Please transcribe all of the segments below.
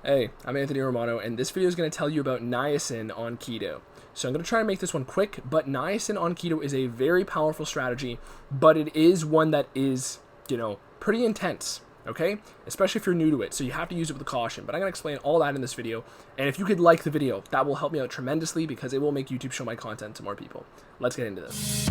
Hey, I'm AnthonyRomano, and this video is going to tell you about niacin on keto. So I'm going to try and make this one quick, but niacin on keto is a very powerful strategy, but it is one that is, pretty intense, okay? Especially if you're new to it, so you have to use it with caution. But I'm going to explain all that in this video, and if you could like the video, that will help me out tremendously because it will make YouTube show my content to more people. Let's get into this.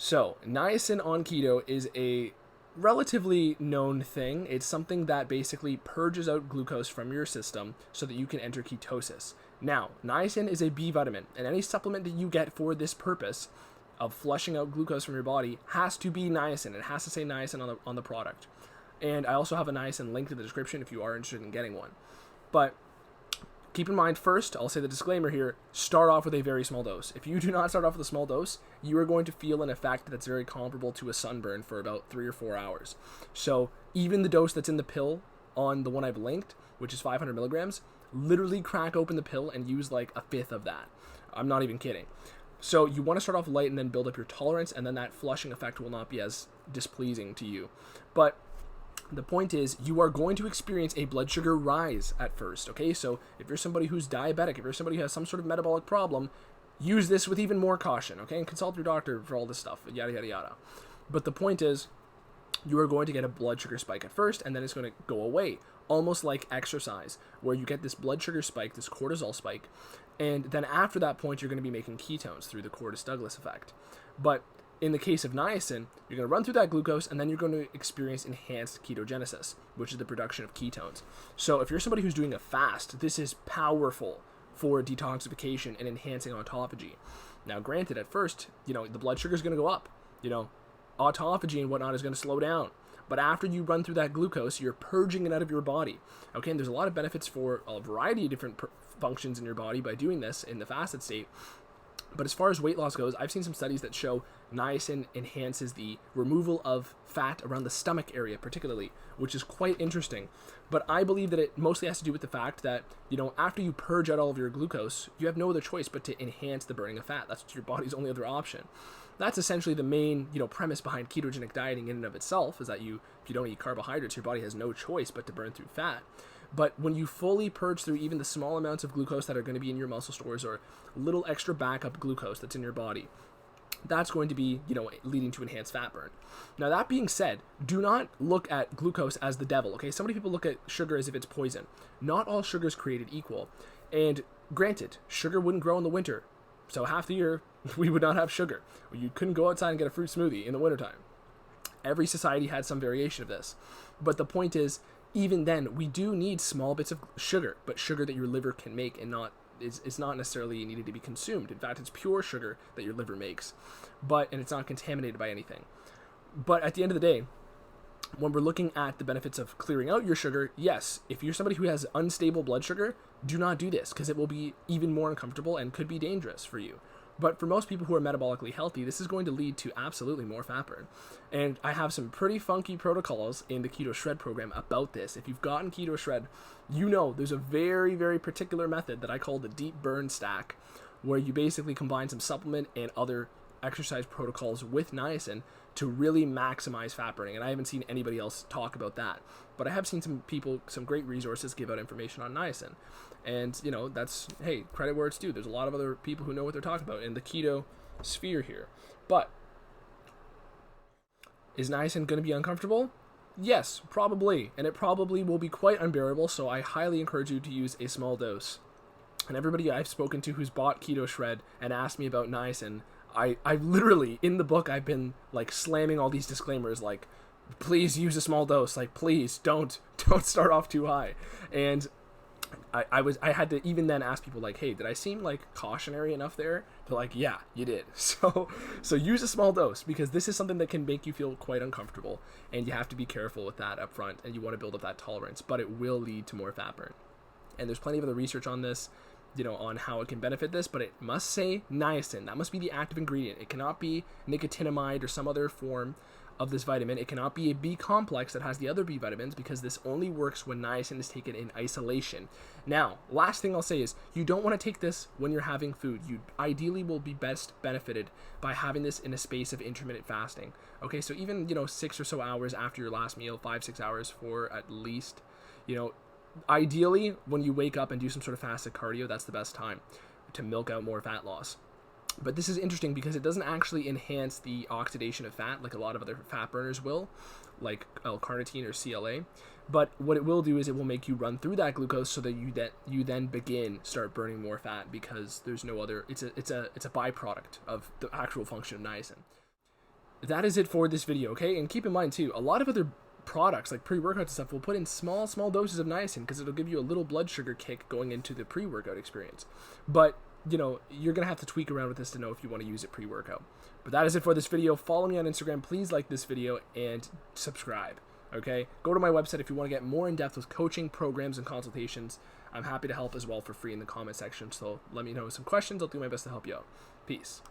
So, niacin on keto is a relatively known thing. It's something that basically purges out glucose from your system so that you can enter ketosis. Now, niacin is a B vitamin, and any supplement that you get for this purpose of flushing out glucose from your body has to be niacin. It has to say niacin on the product. And I also have a niacin link in the description if you are interested in getting one. But keep in mind, first, I'll say the disclaimer here, start off with a very small dose. If you do not start off with a small dose, you are going to feel an effect that's very comparable to a sunburn for about 3 or 4 hours. So even the dose that's in the pill on the one I've linked, which is 500 milligrams, literally crack open the pill and use like a fifth of that. I'm not even kidding. So you want to start off light and then build up your tolerance, and then that flushing effect will not be as displeasing to you. But the point is, you are going to experience a blood sugar rise at first, okay? So if you're somebody who's diabetic, if you're somebody who has some sort of metabolic problem, use this with even more caution, okay? And consult your doctor for all this stuff, yada, yada, yada. But the point is, you are going to get a blood sugar spike at first, and then it's going to go away, almost like exercise, where you get this blood sugar spike, this cortisol spike, and then after that point, you're going to be making ketones through the Cortis-Douglas effect. But in the case of niacin, you're going to run through that glucose, and then you're going to experience enhanced ketogenesis, which is the production of ketones. So if you're somebody who's doing a fast, this is powerful for detoxification and enhancing autophagy. Now, granted, at first, the blood sugar is going to go up. Autophagy and whatnot is going to slow down. But after you run through that glucose, you're purging it out of your body. Okay, and there's a lot of benefits for a variety of different functions in your body by doing this in the fasted state. But as far as weight loss goes, I've seen some studies that show niacin enhances the removal of fat around the stomach area particularly, which is quite interesting. But I believe that it mostly has to do with the fact that, after you purge out all of your glucose, you have no other choice but to enhance the burning of fat. That's your body's only other option. That's essentially the main, premise behind ketogenic dieting in and of itself, is that if you don't eat carbohydrates, your body has no choice but to burn through fat. But when you fully purge through even the small amounts of glucose that are going to be in your muscle stores or little extra backup glucose that's in your body, that's going to be, leading to enhanced fat burn. Now, that being said, do not look at glucose as the devil, okay? So many people look at sugar as if it's poison. Not all sugar is created equal. And granted, sugar wouldn't grow in the winter. So half the year, we would not have sugar. You couldn't go outside and get a fruit smoothie in the wintertime. Every society had some variation of this. But the point is, even then, we do need small bits of sugar, but sugar that your liver can make and is not necessarily needed to be consumed. In fact, it's pure sugar that your liver makes, and it's not contaminated by anything. But at the end of the day, when we're looking at the benefits of clearing out your sugar, yes, if you're somebody who has unstable blood sugar, do not do this because it will be even more uncomfortable and could be dangerous for you. But for most people who are metabolically healthy, this is going to lead to absolutely more fat burn. And I have some pretty funky protocols in the Keto Shred program about this. If you've gotten Keto Shred, there's a very, very particular method that I call the deep burn stack, where you basically combine some supplement and other exercise protocols with niacin to really maximize fat burning. And I haven't seen anybody else talk about that. But I have seen some great resources give out information on niacin. And, that's, hey, credit where it's due. There's a lot of other people who know what they're talking about in the keto sphere here. But is niacin going to be uncomfortable? Yes, probably. And it probably will be quite unbearable, so I highly encourage you to use a small dose. And everybody I've spoken to who's bought Keto Shred and asked me about niacin, I literally, in the book, I've been, slamming all these disclaimers, please use a small dose, please don't start off too high. And I had to even then ask people hey, did I seem cautionary enough there? They're yeah, you did. So use a small dose, because this is something that can make you feel quite uncomfortable, and you have to be careful with that up front, and you want to build up that tolerance, but it will lead to more fat burn. And there's plenty of other research on this. on how it can benefit this, but it must say niacin. That must be the active ingredient. It cannot be nicotinamide or some other form of this vitamin. It cannot be a B complex that has the other B vitamins, because this only works when niacin is taken in isolation. Now, last thing I'll say is you don't want to take this when you're having food. You ideally will be best benefited by having this in a space of intermittent fasting. Okay, so even 6 or so hours after your last meal, 5-6 hours for at least, ideally when you wake up and do some sort of fasted cardio, that's the best time to milk out more fat loss. But this is interesting because it doesn't actually enhance the oxidation of fat like a lot of other fat burners will, like L-carnitine or CLA. But what it will do is it will make you run through that glucose so that you then start burning more fat, because there's no other. It's a byproduct of the actual function of niacin. That is it for this video, okay? And keep in mind too, a lot of other products like pre-workouts and stuff will put in small doses of niacin because it'll give you a little blood sugar kick going into the pre-workout experience. But you're gonna have to tweak around with this to know if you want to use it pre-workout. But that is it for this video. Follow me on Instagram. Please like this video and subscribe. Okay, go to my website if you want to get more in depth with coaching programs and consultations. I'm happy to help as well for free in the comment section. So let me know some questions. I'll do my best to help you out. Peace.